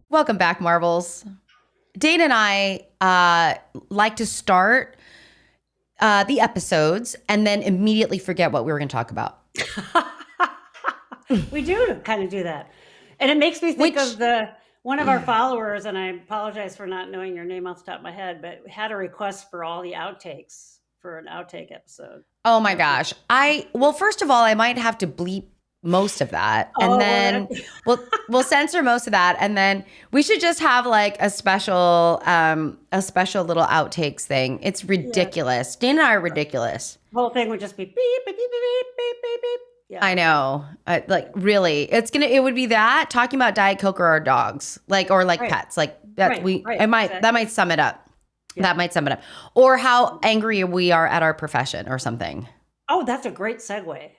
Welcome back, Marvels. Dana and I like to start the episodes and then immediately forget what we were going to talk about. We do kind of do that. And it makes me think of one of our followers, and I apologize for not knowing your name off the top of my head, but had a request for all the outtakes for an outtake episode. Oh my gosh. Well, first of all, I might have to bleep most of that, and then we'll censor most of that, and then we should just have like a special little outtakes thing. It's ridiculous. Yeah. Dana and I are ridiculous. The whole thing would just be beep beep beep beep beep beep beep. Yeah. I know. Like really, it would be that talking about Diet Coke or our dogs, or pets, like that. That might sum it up. Yeah. That might sum it up, or how angry we are at our profession or something. Oh, that's a great segue.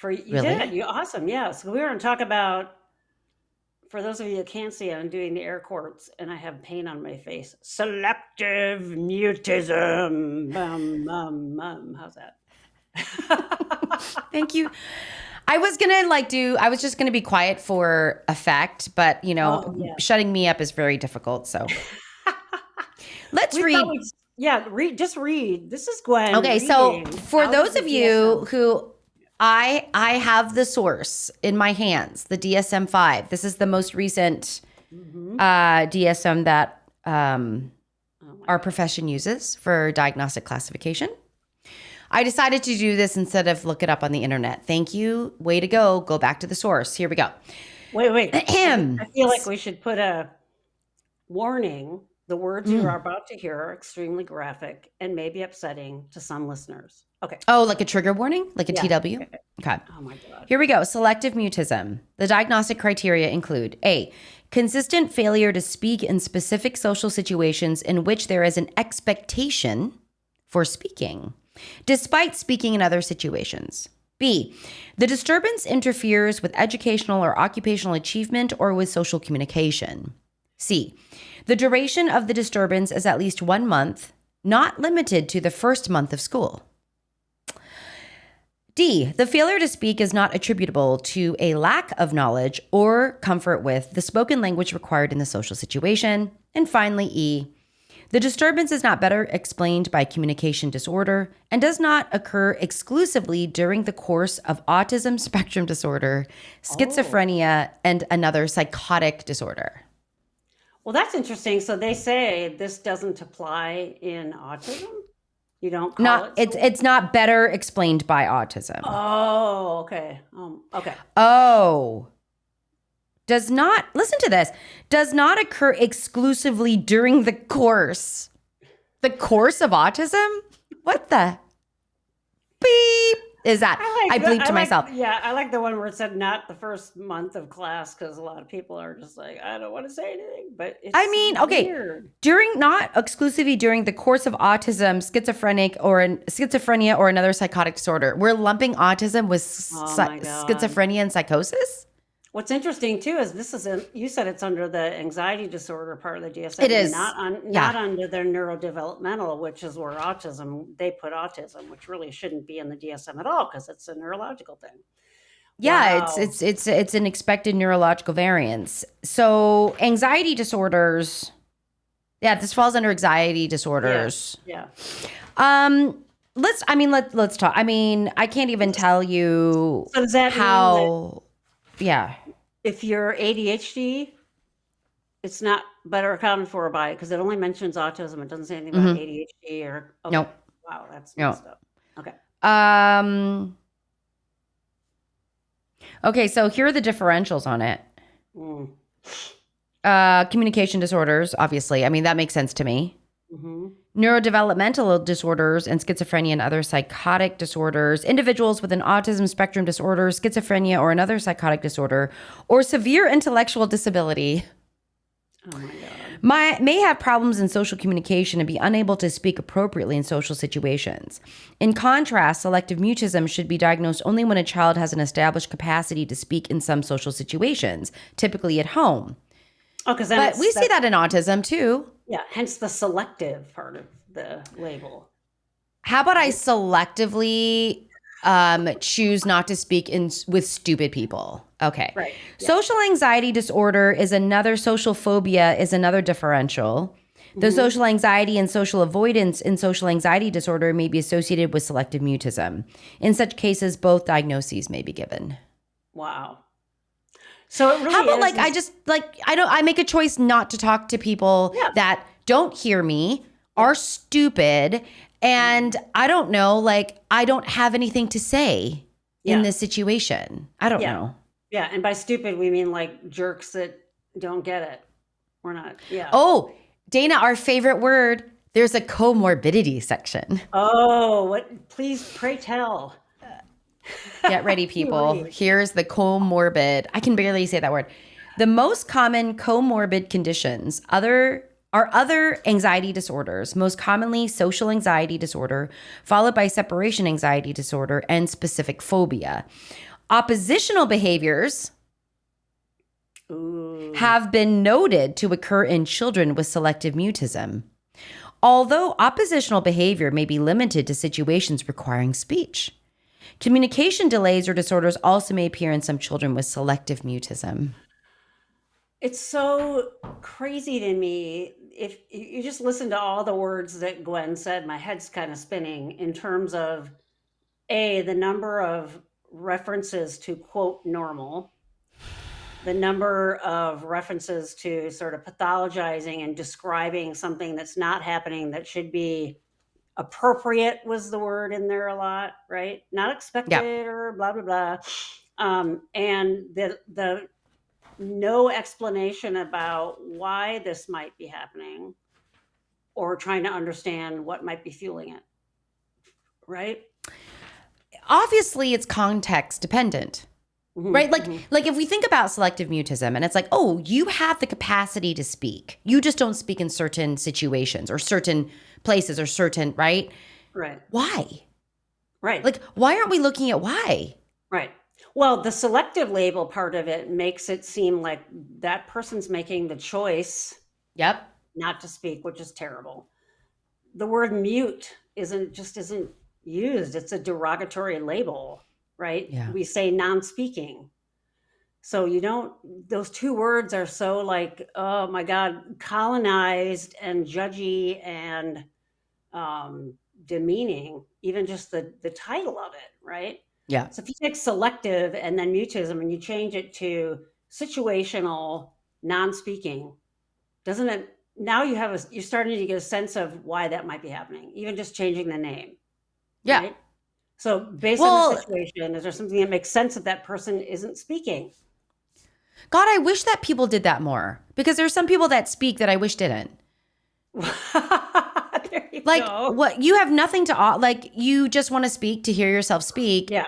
You awesome. Yeah. So we were going to talk about, for those of you who can't see, I'm doing the air quotes and I have paint on my face. Selective mutism. How's that? Thank you. I was just going to be quiet for effect, but shutting me up is very difficult. So let's read. Just read. This is Gwen. Okay. So for those of you who, I have the source in my hands, the DSM-5. This is the most recent DSM that our profession uses for diagnostic classification. I decided to do this instead of look it up on the internet. Thank you. Way to go. Go back to the source. Here we go. Wait. I feel like we should put a warning. The words you are about to hear are extremely graphic and maybe upsetting to some listeners. Okay. Oh, like a trigger warning? Like a TW? Okay. Oh my God. Here we go. Selective mutism. The diagnostic criteria include A, consistent failure to speak in specific social situations in which there is an expectation for speaking, despite speaking in other situations. B, the disturbance interferes with educational or occupational achievement or with social communication. C, the duration of the disturbance is at least 1 month, not limited to the first month of school. D, the failure to speak is not attributable to a lack of knowledge or comfort with the spoken language required in the social situation. And finally, E, the disturbance is not better explained by communication disorder and does not occur exclusively during the course of autism spectrum disorder, schizophrenia, and another psychotic disorder. Well, that's interesting. So they say this doesn't apply in autism? You don't call it? It's not better explained by autism. Oh, okay. Okay. Oh. Listen to this, does not occur exclusively during the course. The course of autism? What the beep is that? I bleeped to myself. Yeah, I like the one where it said not the first month of class, because a lot of people are just like, I don't want to say anything. But it's weird. Not exclusively during the course of autism, schizophrenia, or another psychotic disorder. We're lumping autism with schizophrenia and psychosis? What's interesting too is you said it's under the anxiety disorder part of the DSM. It is not under their neurodevelopmental, which is where they put autism, which really shouldn't be in the DSM at all because it's a neurological thing. Yeah, Wow. it's an expected neurological variance. So anxiety disorders, this falls under anxiety disorders. Yeah. Let's talk. I mean, I can't even tell you how. Yeah. If you're ADHD, it's not better accounted for by it because it only mentions autism. It doesn't say anything about ADHD or. Okay. Nope. Wow, that's messed up. Okay. Okay, so here are the differentials on it. Communication disorders, obviously. I mean, that makes sense to me. Mm-hmm. Neurodevelopmental disorders and schizophrenia and other psychotic disorders, individuals with an autism spectrum disorder, schizophrenia, or another psychotic disorder, or severe intellectual disability. Oh my God. may have problems in social communication and be unable to speak appropriately in social situations. In contrast, selective mutism should be diagnosed only when a child has an established capacity to speak in some social situations, typically at home. Oh, because But we see that in autism too. Yeah, hence the selective part of the label. How about I selectively choose not to speak with stupid people? Okay. Right. Yeah. Social anxiety disorder is another, social phobia is another differential. The social anxiety and social avoidance in social anxiety disorder may be associated with selective mutism. In such cases, both diagnoses may be given. Wow. So it really How about I make a choice not to talk to people that don't hear me, are stupid, and I don't know, like I don't have anything to say in this situation. I don't know. Yeah, and by stupid we mean like jerks that don't get it. We're not. Yeah. Oh, Dana, our favorite word. There's a comorbidity section. Oh, what? Please, pray tell. Get ready, people. Here's the comorbid. I can barely say that word. The most common comorbid conditions are other anxiety disorders, most commonly social anxiety disorder, followed by separation anxiety disorder and specific phobia. Oppositional behaviors have been noted to occur in children with selective mutism. Although oppositional behavior may be limited to situations requiring speech. Communication delays or disorders also may appear in some children with selective mutism. It's so crazy to me. If you just listen to all the words that Gwen said, my head's kind of spinning in terms of the number of references to quote normal, the number of references to sort of pathologizing and describing something that's not happening that should be appropriate was the word in there a lot, right? Not expected or blah, blah, blah. And the no explanation about why this might be happening or trying to understand what might be fueling it, right? Obviously, it's context dependent. Right? Like if we think about selective mutism and it's like, oh, you have the capacity to speak. You just don't speak in certain situations or certain places or certain, right? Right. Why? Right. Like, why aren't we looking at why? Right. Well, the selective label part of it makes it seem like that person's making the choice not to speak, which is terrible. The word mute isn't used. It's a derogatory label, right? Yeah. We say non-speaking. So those two words are so like, oh my God, colonized and judgy and demeaning, even just the title of it, right? Yeah. So if you take selective and then mutism and you change it to situational, non-speaking, doesn't it, now you're starting to get a sense of why that might be happening, even just changing the name. Yeah. Right? So based on the situation, is there something that makes sense that person isn't speaking? God, I wish that people did that more because there's some people that speak that I wish didn't. There you go. What you have nothing to like you just want to speak to hear yourself speak. Yeah.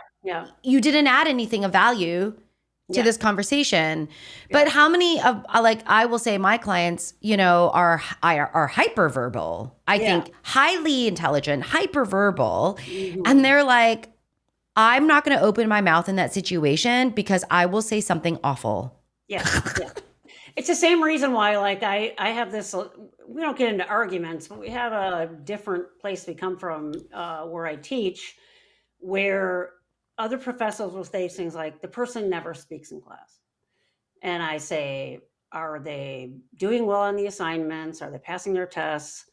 You didn't add anything of value to this conversation. But how many of I will say my clients, are hyperverbal. I think highly intelligent, hyperverbal, and they're like, I'm not going to open my mouth in that situation because I will say something awful. Yeah. It's the same reason why, I have this, we don't get into arguments, but we have a different place we come from where I teach, where other professors will say things like, the person never speaks in class. And I say, are they doing well on the assignments? Are they passing their tests?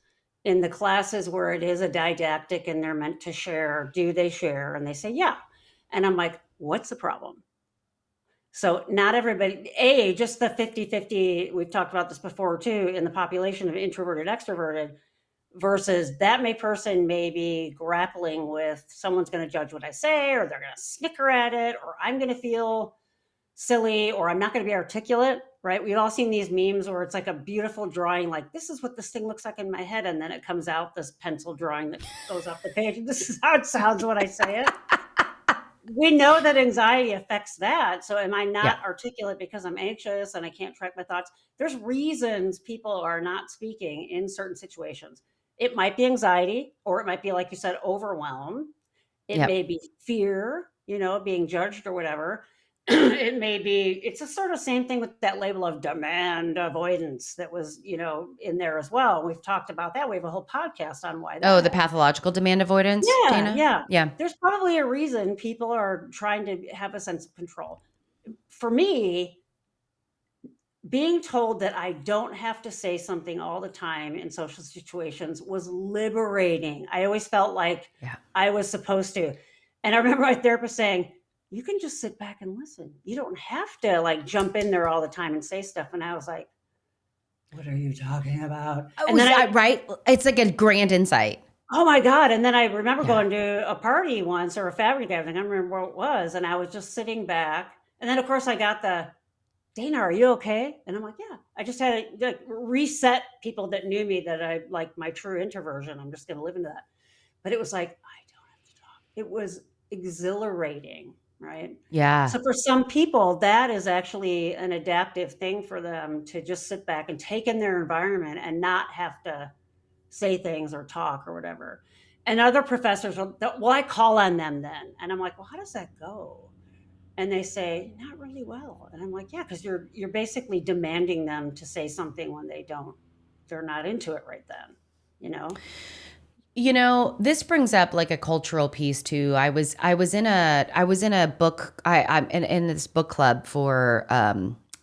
In the classes where it is a didactic and they're meant to share, do they share? And they say, yeah. And I'm like, what's the problem? So not everybody, just the 50-50, we've talked about this before too, in the population of introverted, extroverted, versus that person may be grappling with someone's going to judge what I say, or they're going to snicker at it, or I'm going to feel silly, or I'm not going to be articulate, right? We've all seen these memes where it's like a beautiful drawing, like this is what this thing looks like in my head. And then it comes out this pencil drawing that goes off the page. This is how it sounds when I say it. we know that anxiety affects that. So am I Yeah. not articulate because I'm anxious and I can't track my thoughts? There's reasons people are not speaking in certain situations. It might be anxiety, or it might be, like you said, overwhelm. It may Yep. be fear, being judged or whatever. It may be, it's a sort of same thing with that label of demand avoidance that was, in there as well. We've talked about that. We have a whole podcast on why Oh, that the happens. pathological demand avoidance, Yeah, Dana? yeah. Yeah. There's probably a reason people are trying to have a sense of control. For me, being told that I don't have to say something all the time in social situations was liberating. I always felt like Yeah. I was supposed to. And I remember my therapist saying, you can just sit back and listen. You don't have to like jump in there all the time and say stuff. And I was like, what are you talking about? Oh, And then right? It's like a grand insight. oh my God. And then I remember Yeah. going to a party once, or a fabric gathering. I don't remember what it was. And I was just sitting back. And then, of course, I got the, Dana, are you okay? And I'm like, yeah. I just had to like, reset people that knew me, that I like my true introversion. I'm just going to live into that. But it was like, I don't have to talk. It was exhilarating, right? Yeah. So for some people, that is actually an adaptive thing for them, to just sit back and take in their environment and not have to say things or talk or whatever. And other professors will, well, I call on them then. And I'm like, well, how does that go? And they say, not really well. And I'm like, yeah, because you're basically demanding them to say something when they're not into it right then, you know? This brings up like a cultural piece too. I was in a book. I'm in this book club for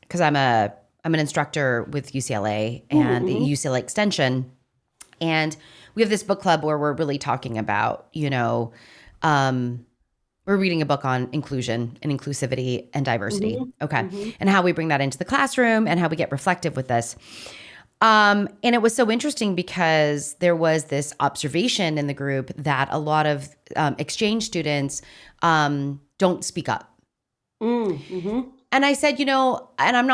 because I'm an instructor with UCLA and the Mm-hmm. UCLA Extension, and we have this book club where we're really talking about we're reading a book on inclusion and inclusivity and diversity. Mm-hmm. Okay, Mm-hmm. and how we bring that into the classroom and how we get reflective with this. And it was so interesting because there was this observation in the group that a lot of exchange students don't speak up. Mm-hmm. And I said, and I'm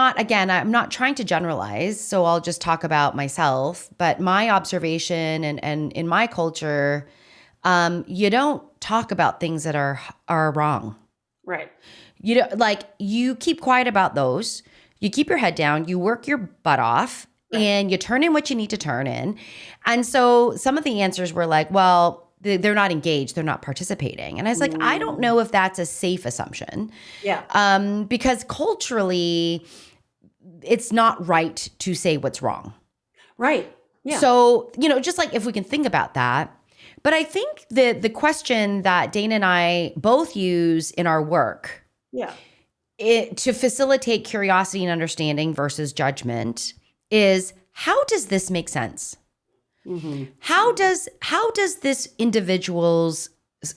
not trying to generalize, so I'll just talk about myself. But my observation and in my culture, you don't talk about things that are wrong. Right. Like you keep quiet about those. You keep your head down. You work your butt off. Right. And you turn in what you need to turn in. And so some of the answers were like, well, they're not engaged. They're not participating. And I was like, I don't know if that's a safe assumption. Yeah. Because culturally, it's not right to say what's wrong. Right. Yeah. So, just like if we can think about that. But I think the question that Dana and I both use in our work Yeah. to facilitate curiosity and understanding versus judgment is, how does this make sense? Mm-hmm. How does this individual's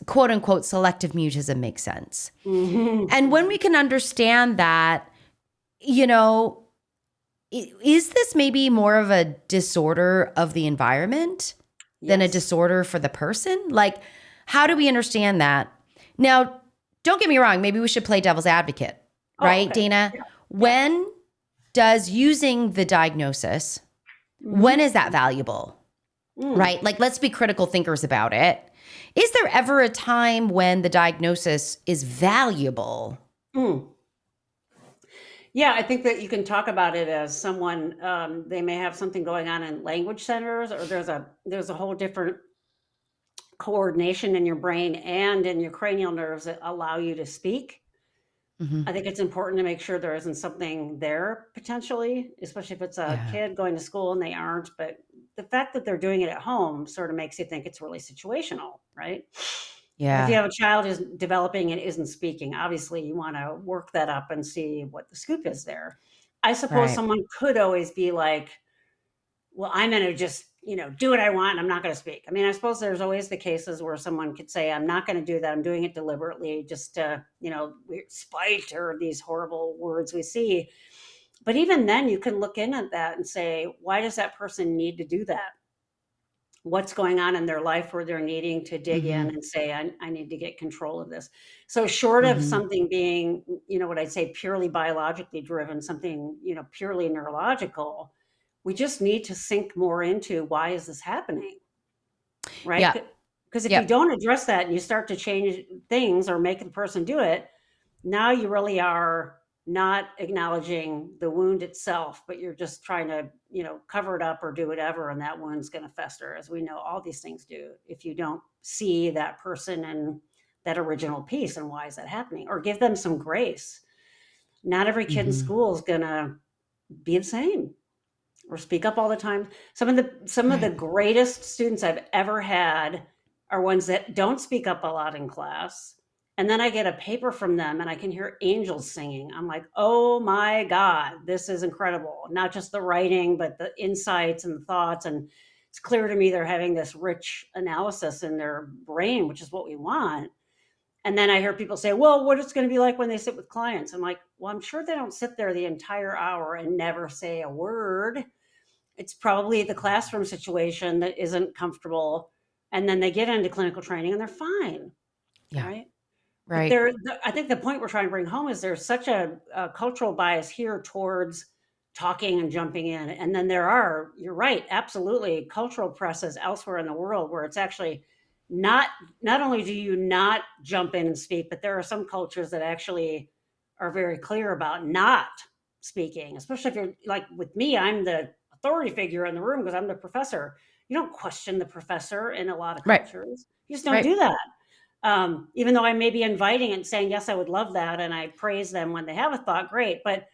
quote unquote selective mutism make sense? Mm-hmm. And when we can understand that, is this maybe more of a disorder of the environment than a Yes. disorder for the person? Like, how do we understand that? Now, don't get me wrong, maybe we should play devil's advocate, Oh, right, okay. Dana? Yeah. When does using the diagnosis, Mm-hmm. when is that valuable? Mm. Right? Like, let's be critical thinkers about it. Is there ever a time when the diagnosis is valuable? Mm. Yeah, I think that you can talk about it as someone, they may have something going on in language centers, or there's a whole different coordination in your brain and in your cranial nerves that allow you to speak. Mm-hmm. I think it's important to make sure there isn't something there potentially, especially if it's a Yeah. kid going to school and they aren't. But the fact that they're doing it at home sort of makes you think it's really situational, right? But if you Yeah. have a child who's developing and isn't speaking, obviously you want to work that up and see what the scoop is there. I suppose Right. someone could always be like, well, I'm going to just, do what I want. And I'm not going to speak. I mean, I suppose there's always the cases where someone could say, I'm not going to do that. I'm doing it deliberately, just to, spite, or these horrible words we see. But even then you can look in at that and say, why does that person need to do that? What's going on in their life where they're needing to dig in Mm-hmm. and say, I need to get control of this. So short of Mm-hmm. something being, what I'd say purely biologically driven, something, purely neurological, we just need to sink more into, why is this happening? Yeah. Right? Because if you don't address that and you start to change things or make the person do it, now you really are not acknowledging the wound itself, but you're just trying to, cover it up or do whatever, and that wound's going to fester, as we know all these things do, if you don't see that person and that original piece and why is that happening, or give them some grace. Not every kid in school is going to be the same or speak up all the time. Some of the greatest students I've ever had are ones that don't speak up a lot in class. And then I get a paper from them and I can hear angels singing. I'm like, oh my God, this is incredible. Not just the writing, but the insights and the thoughts. And it's clear to me they're having this rich analysis in their brain, which is what we want. And then I hear people say, well, what it's going to be like when they sit with clients. I'm like, well, I'm sure they don't sit there the entire hour and never say a word. It's probably the classroom situation that isn't comfortable. And then they get into clinical training and they're fine. Yeah. Right. Right. But I think the point we're trying to bring home is there's such a cultural bias here towards talking and jumping in. And then you're right, absolutely, cultural presses elsewhere in the world where it's actually not only do you not jump in and speak, but there are some cultures that actually are very clear about not speaking, especially if you're like with me, I'm the authority figure in the room because I'm the professor. You don't question the professor in a lot of cultures. You just don't do that. Even though I may be inviting and saying, yes, I would love that. And I praise them when they have a thought, great. But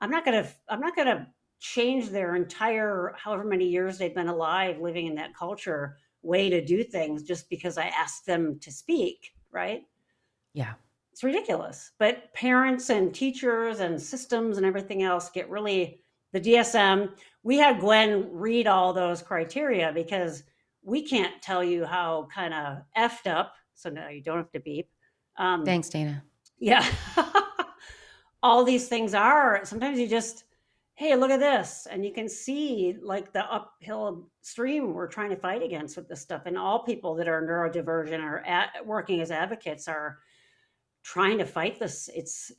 I'm not going to change their entire, however many years they've been alive, living in that culture way to do things just because I asked them to speak. Right. Yeah. It's ridiculous. But parents and teachers and systems and everything else get really, the DSM, we had Gwen read all those criteria because we can't tell you how kind of effed up. So now you don't have to beep. Thanks, Dana. Yeah. All these things are, sometimes you just, hey, look at this. And you can see like the uphill stream we're trying to fight against with this stuff. And all people that are neurodivergent or working as advocates are trying to fight this. It's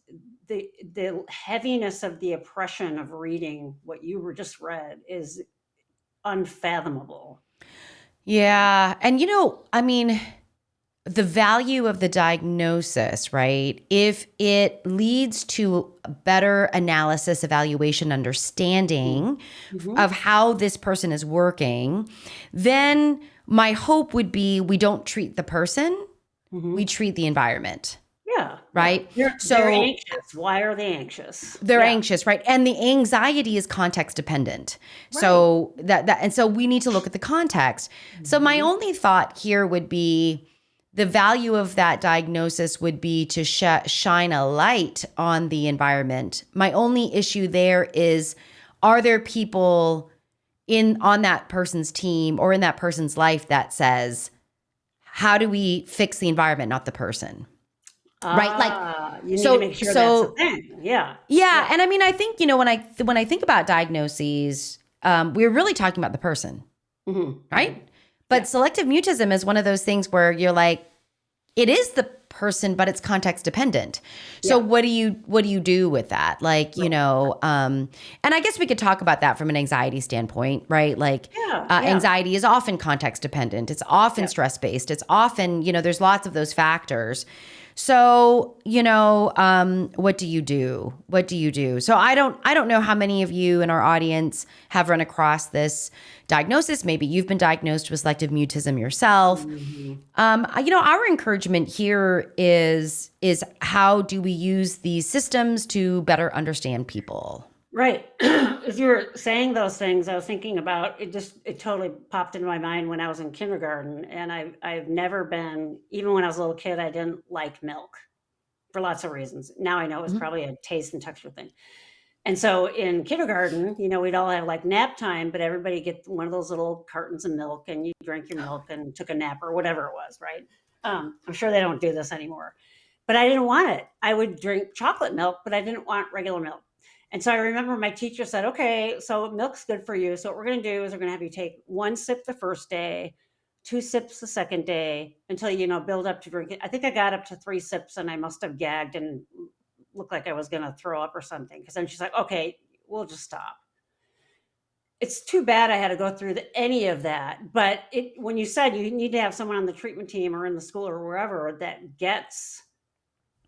the heaviness of the oppression of reading what you were just read is unfathomable. Yeah. And I mean, the value of the diagnosis, right? If it leads to better analysis, evaluation, understanding of how this person is working, then my hope would be we don't treat the person, we treat the environment. Yeah. Right. They're anxious. Why are they anxious? They're anxious, right? And the anxiety is context dependent. Right. So and so we need to look at the context. So my only thought here would be the value of that diagnosis would be to shine a light on the environment. My only issue there is, are there people on that person's team or in that person's life that says, how do we fix the environment, not the person? Right, like you need to make sure that's a thing. Yeah. And I mean, I think when I think about diagnoses, we're really talking about the person, right? But selective mutism is one of those things where you're like, it is the person, but it's context dependent. So what do you do with that? Like, and I guess we could talk about that from an anxiety standpoint, right? Like anxiety is often context dependent. It's often stress based. It's often, there's lots of those factors. So, what do you do? What do you do? So I don't know how many of you in our audience have run across this diagnosis. Maybe you've been diagnosed with selective mutism yourself. Our encouragement here is how do we use these systems to better understand people? Right. As you were saying those things, I was thinking about it. It totally popped into my mind when I was in kindergarten, and I've never been, even when I was a little kid, I didn't like milk for lots of reasons. Now I know it's probably a taste and texture thing. And so in kindergarten, we'd all have like nap time, but everybody get one of those little cartons of milk and you drank your milk and took a nap or whatever it was, right? I'm sure they don't do this anymore, but I didn't want it. I would drink chocolate milk, but I didn't want regular milk. And so I remember my teacher said, okay, so milk's good for you. So what we're going to do is we're going to have you take 1 sip the first day, 2 sips the second day until, build up to drinking. I think I got up to 3 sips and I must have gagged and looked like I was going to throw up or something. Because then she's like, okay, we'll just stop. it's too bad I had to go through any of that. But when you said you need to have someone on the treatment team or in the school or wherever that gets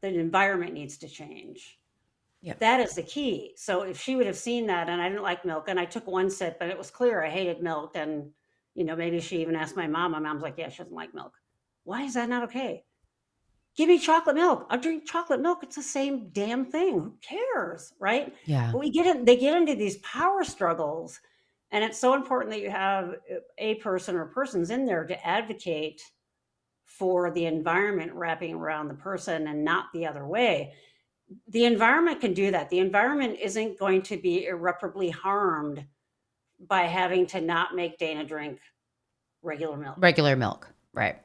the environment needs to change. Yep. That is the key. So if she would have seen that, and I didn't like milk, and I took one sip, and it was clear I hated milk, and maybe she even asked my mom. My mom's like, "Yeah, she doesn't like milk. Why is that not okay? Give me chocolate milk. I'll drink chocolate milk. It's the same damn thing. Who cares, right?" Yeah. But they get into these power struggles, and it's so important that you have a person or persons in there to advocate for the environment wrapping around the person and not the other way. The environment can do that. The environment isn't going to be irreparably harmed by having to not make Dana drink regular milk. Regular milk, right.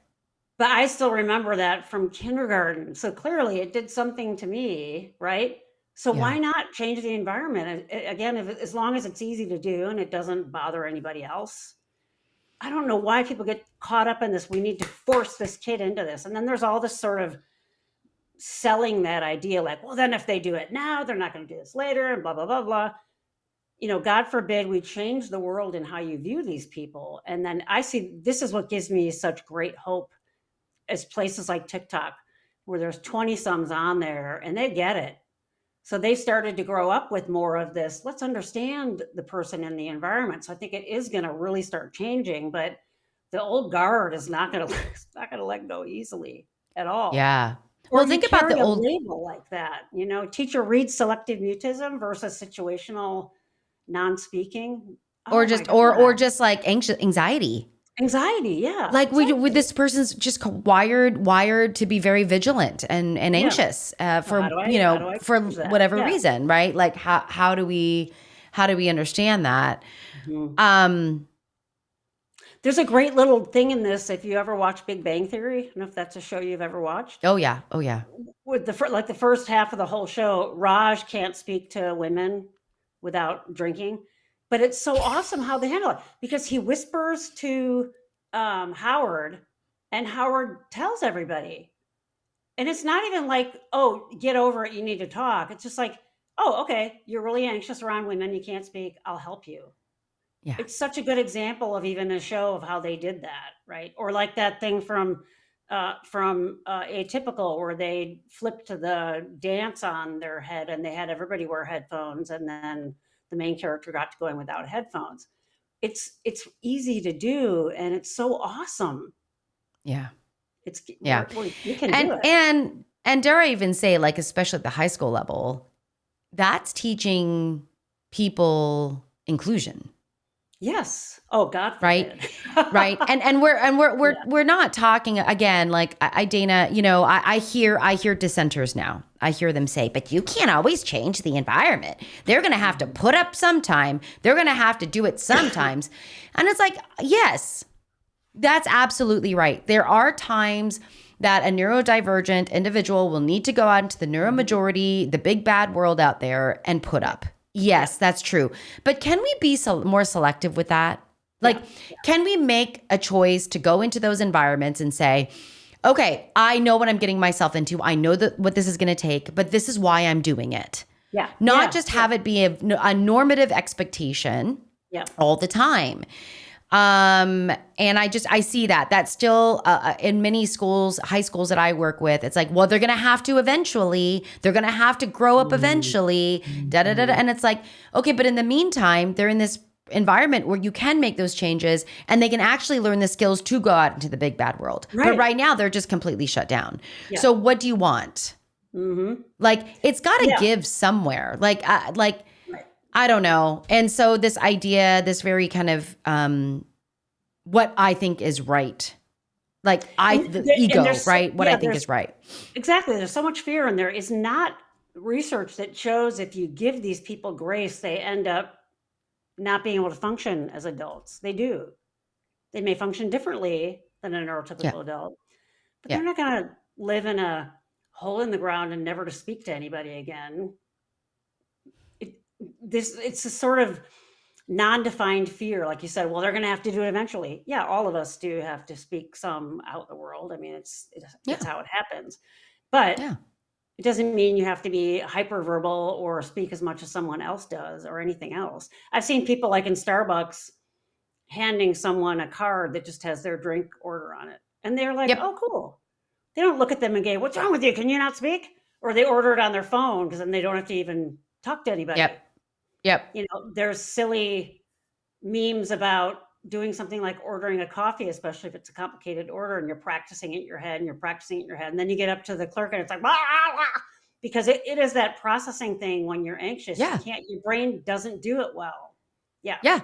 But I still remember that from kindergarten. So clearly it did something to me, right? So why not change the environment? Again, as long as it's easy to do and it doesn't bother anybody else. I don't know why people get caught up in this. We need to force this kid into this. And then there's all this sort of selling that idea like, well, then if they do it now, they're not going to do this later and blah, blah, blah, blah. God forbid we change the world in how you view these people. And then I see this is what gives me such great hope as places like TikTok, where there's 20-somes on there and they get it. So they started to grow up with more of this. Let's understand the person in the environment. So I think it is going to really start changing, but the old guard is not going to let go easily at all. Yeah. Or well, think about the old label like that. Teacher reads selective mutism versus situational non-speaking. Or just like anxiety. Anxiety, yeah. Like exactly. This person's just wired to be very vigilant and anxious for whatever reason, right? Like how do we understand that? Mm-hmm. There's a great little thing in this. If you ever watch Big Bang Theory, I don't know if that's a show you've ever watched. Oh yeah. With the first half of the whole show, Raj can't speak to women without drinking. But it's so awesome how they handle it, because he whispers to Howard, and Howard tells everybody. And it's not even like, oh, get over it, you need to talk. It's just like, oh, okay, you're really anxious around women, you can't speak, I'll help you. Yeah. It's such a good example of even a show of how they did that, right? Or like that thing from Atypical, where they flipped to the dance on their head and they had everybody wear headphones, and then the main character got to go in without headphones. It's easy to do, and it's so awesome. Yeah. We can do it. And dare I even say, like, especially at the high school level, that's teaching people inclusion. Yes. Oh God. Right. Right. And we're not talking again, like Dana, I hear dissenters now. I hear them say, but you can't always change the environment. They're going to have to put up sometime. They're going to have to do it sometimes. And it's like, yes, that's absolutely right. There are times that a neurodivergent individual will need to go out into the neuromajority, the big bad world out there, and put up. Yes, that's true. But can we be more selective with that? Like, can we make a choice to go into those environments and say, okay, I know what I'm getting myself into. I know what this is going to take, but this is why I'm doing it. Yeah. Not just have it be a normative expectation all the time. And I see that still, in many schools, high schools that I work with, it's like, well, they're going to have to eventually, they're going to have to grow up eventually, And it's like, okay, but in the meantime, they're in this environment where you can make those changes and they can actually learn the skills to go out into the big bad world. Right. But right now they're just completely shut down. Yeah. So what do you want? Mm-hmm. Like, it's got to give somewhere. I don't know. And so this idea, this very kind of what I think is right. Like the ego, right? What I think is right. Exactly. There's so much fear, and there is not research that shows if you give these people grace, they end up not being able to function as adults. They do. They may function differently than a neurotypical adult, but they're not going to live in a hole in the ground and never to speak to anybody again. It's a sort of non-defined fear, like you said. Well, they're going to have to do it eventually. Yeah, all of us do have to speak some out in the world. I mean, it's how it happens. But It doesn't mean you have to be hyperverbal or speak as much as someone else does or anything else. I've seen people like in Starbucks handing someone a card that just has their drink order on it. And they're like, Yep. oh, cool. They don't look at them and go, what's wrong with you? Can you not speak? Or they order it on their phone because then they don't have to even talk to anybody. Yep. There's silly memes about doing something like ordering a coffee, especially if it's a complicated order and you're practicing it in your head and then you get up to the clerk and it's like, blah, blah, blah, because it is that processing thing when you're anxious. Yeah. Your brain doesn't do it well. Yeah. Yeah.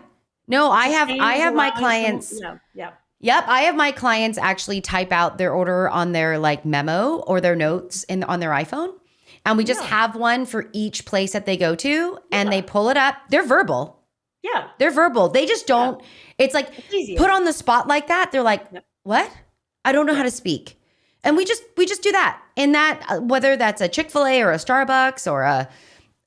No, I have my clients. Yeah. Yep. I have my clients actually type out their order on their like memo or their notes on their iPhone. And we just have one for each place that they go to and they pull it up. They're verbal. Yeah. They're verbal. They just don't, it's like put on the spot like that. They're like, what? I don't know how to speak. And we just do that. And that, whether that's a Chick-fil-A or a Starbucks or a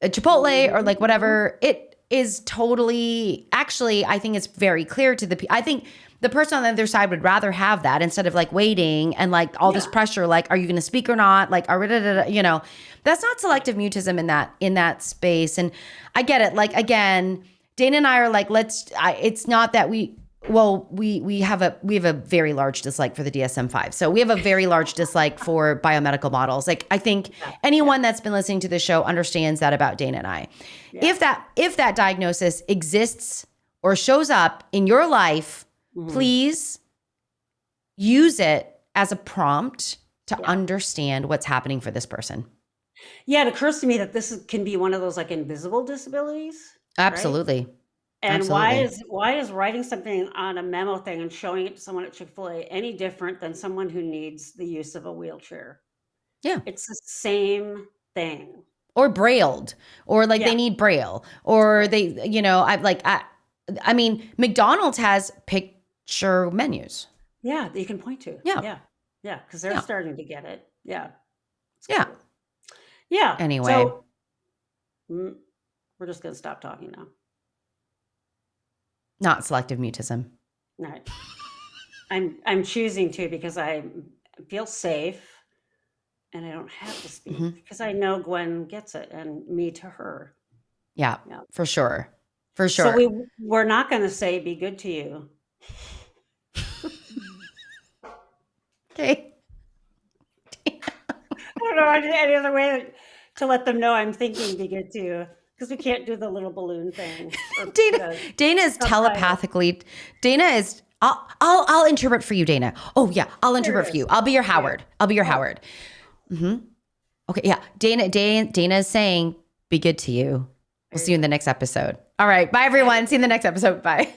Chipotle or like whatever, it is totally, actually, I think it's very clear to I think the person on the other side would rather have that instead of like waiting and like all this pressure, like, are you going to speak or not? Like, that's not selective mutism in that space. And I get it. Like, again, Dana and I are like, it's not that we have a very large dislike for the DSM-5. So we have a very large dislike for biomedical models. Like, I think anyone that's been listening to the show understands that about Dana and I. Yeah. If that diagnosis exists or shows up in your life, please use it as a prompt to understand what's happening for this person. Yeah, it occurs to me that this can be one of those like invisible disabilities. Absolutely. Right? And Absolutely. why is writing something on a memo thing and showing it to someone at Chick-fil-A any different than someone who needs the use of a wheelchair? Yeah. It's the same thing. Or brailled, or like they need braille, or they, I mean, McDonald's has picture menus. Yeah, that you can point to. Yeah. Yeah, because they're starting to get it. Yeah. Yeah. Cool. Yeah. Anyway. So we're just going to stop talking now. Not selective mutism. All right. I'm choosing to because I feel safe and I don't have to speak because I know Gwen gets it and me to her. Yeah. For sure. For sure. So we're not going to say be good to you. Okay. I don't know any other way to let them know I'm thinking be good to you. Because we can't do the little balloon thing. Dana is telepathically. Dana is. I'll interpret for you, Dana. Oh yeah, I'll interpret for you. I'll be your Howard. I'll be your Howard. Okay, yeah. Dana is saying, "Be good to you." We'll see you in the next episode. All right, bye everyone. See you in the next episode. Bye.